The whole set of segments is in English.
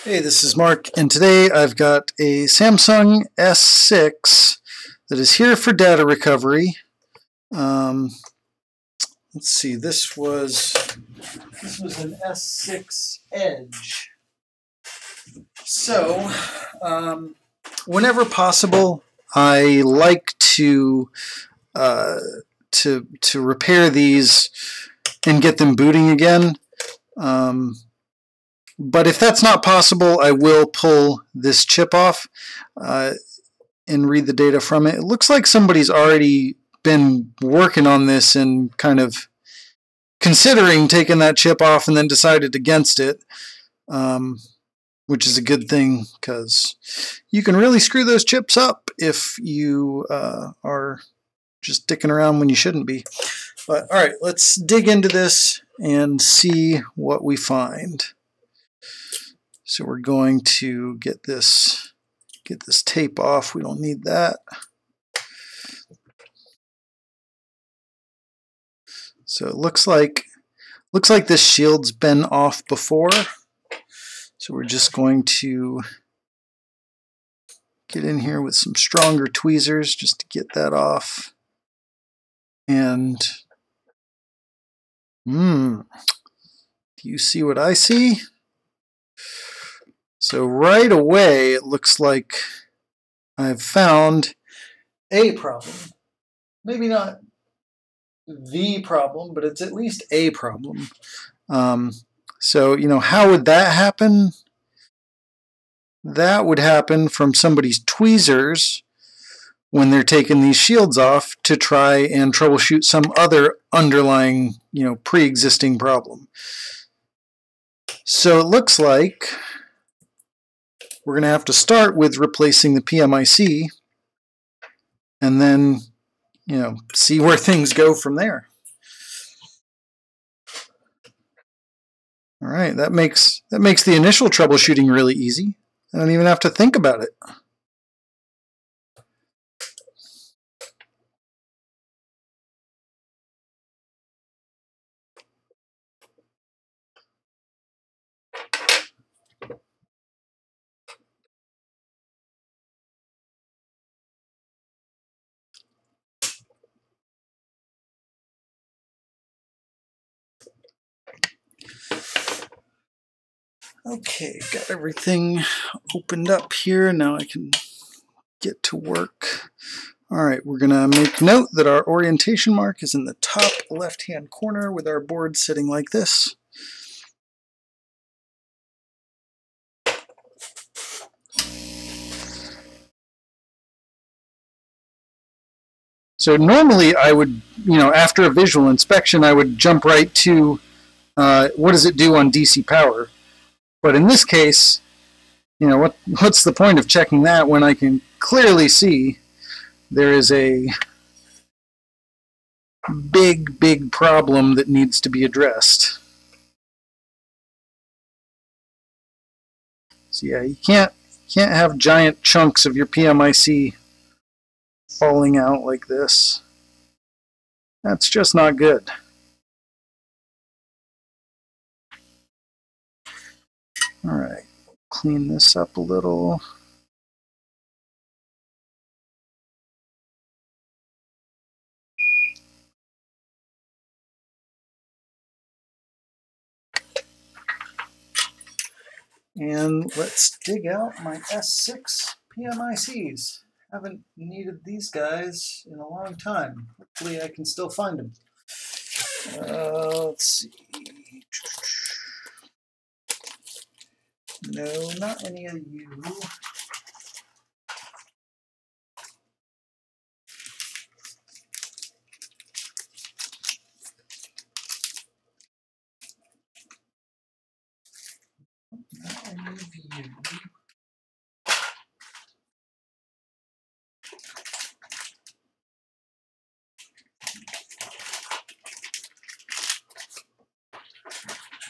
Hey, this is Mark, and today I've got a Samsung S6 that is here for data recovery. Let's see, this was an S6 Edge. So, whenever possible, I like to repair these and get them booting again. But if that's not possible, I will pull this chip off and read the data from it. It looks like somebody's already been working on this and kind of considering taking that chip off and then decided against it, which is a good thing because you can really screw those chips up if you are just dicking around when you shouldn't be. But all right, let's dig into this and see what we find. So we're going to get this tape off. We don't need that. So it looks like this shield's been off before. So we're just going to get in here with some stronger tweezers just to get that off. And do you see what I see? So right away, it looks like I've found a problem. Maybe not the problem, but it's at least a problem. So, you know, how would that happen? That would happen from somebody's tweezers when they're taking these shields off to try and troubleshoot some other underlying, you know, pre-existing problem. So it looks like we're going to have to start with replacing the PMIC and then, you know, see where things go from there. All right, that makes the initial troubleshooting really easy. I don't even have to think about it. Okay, got everything opened up here. Now I can get to work. All right, we're going to make note that our orientation mark is in the top left-hand corner with our board sitting like this. So normally I would, you know, after a visual inspection, I would jump right to what does it do on DC power? But in this case, you know, what's the point of checking that when I can clearly see there is a big problem that needs to be addressed. So yeah, you can't have giant chunks of your PMIC falling out like this. That's just not good. All right, clean this up a little. And let's dig out my S6 PMICs. Haven't needed these guys in a long time. Hopefully I can still find them. Let's see. No, not any of you. Not any of you.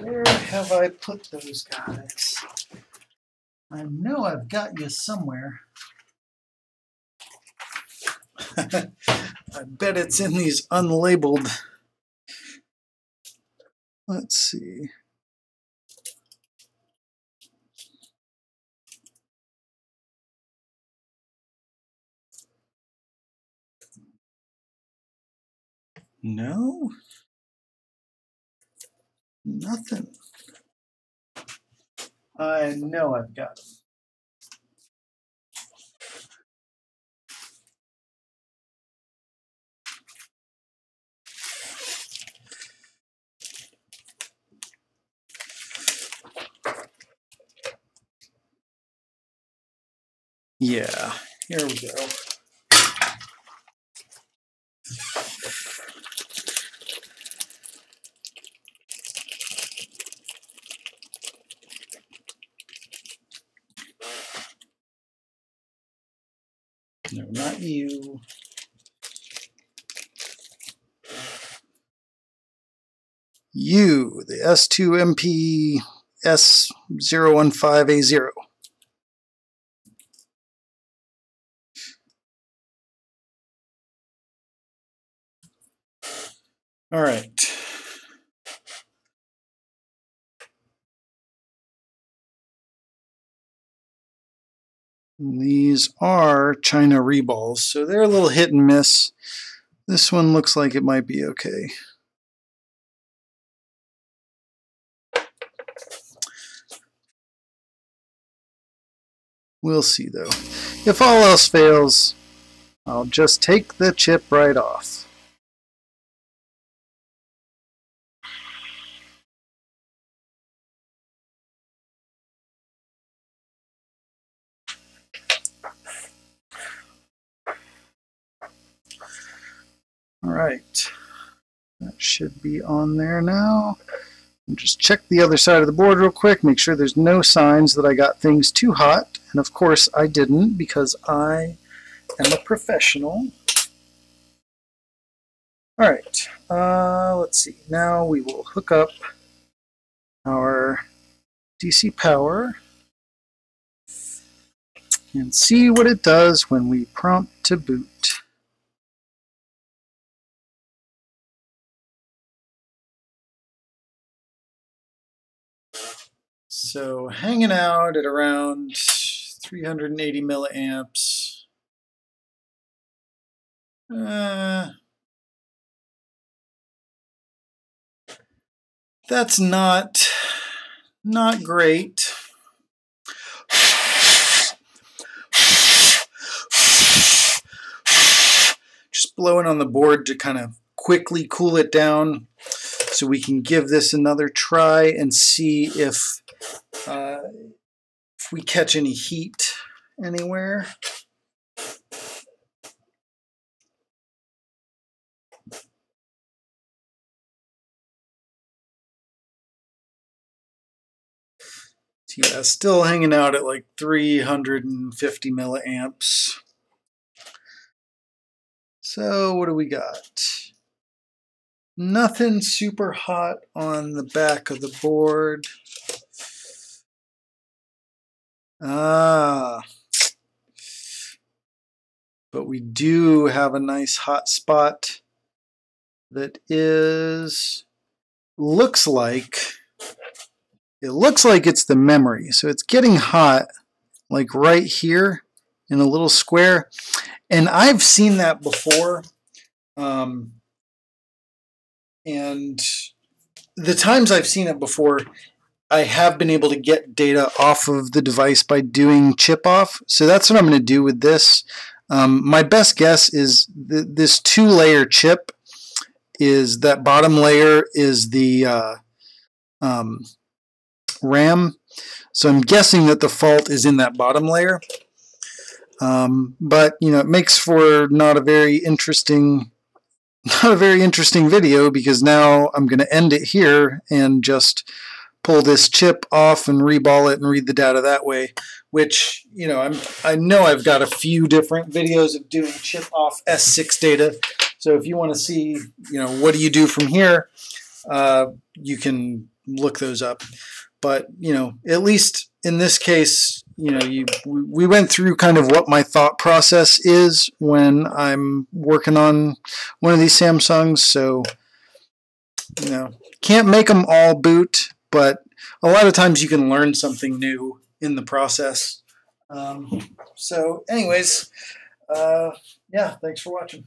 Where have I put those guys? I know I've got you somewhere. I bet it's in these unlabeled. Let's see. No? Nothing. I know I've got them. Yeah, here we go. No, not you. You, the S2MP S015A0. All right. These are China reballs, so they're a little hit and miss. This one looks like it might be okay. We'll see though. If all else fails, I'll just take the chip right off. All right, that should be on there now. And just check the other side of the board real quick, make sure there's no signs that I got things too hot. And of course I didn't, because I am a professional. All right, let's see. Now we will hook up our DC power and see what it does when we prompt to boot. So hanging out at around 380 milliamps. That's not great. Just blowing on the board to kind of quickly cool it down so we can give this another try and see if we catch any heat anywhere. Yeah, still hanging out at like 350 milliamps. So what do we got? Nothing super hot on the back of the board. But we do have a nice hot spot that looks like it's the memory. So it's getting hot like right here in a little square. And I've seen that before. And the times I've seen it before, I have been able to get data off of the device by doing chip off. So that's what I'm going to do with this. My best guess is this two-layer chip is that bottom layer is the RAM. So I'm guessing that the fault is in that bottom layer. But you know, it makes for not a very interesting video, because now I'm going to end it here and just pull this chip off and reball it and read the data that way, which, you know, I know I've got a few different videos of doing chip off S6 data. So if you want to see, you know, what do you do from here, you can look those up. But, you know, at least in this case, you know, we went through kind of what my thought process is when I'm working on one of these Samsungs. So, you know, can't make them all boot, but a lot of times you can learn something new in the process. So anyways, yeah, thanks for watching.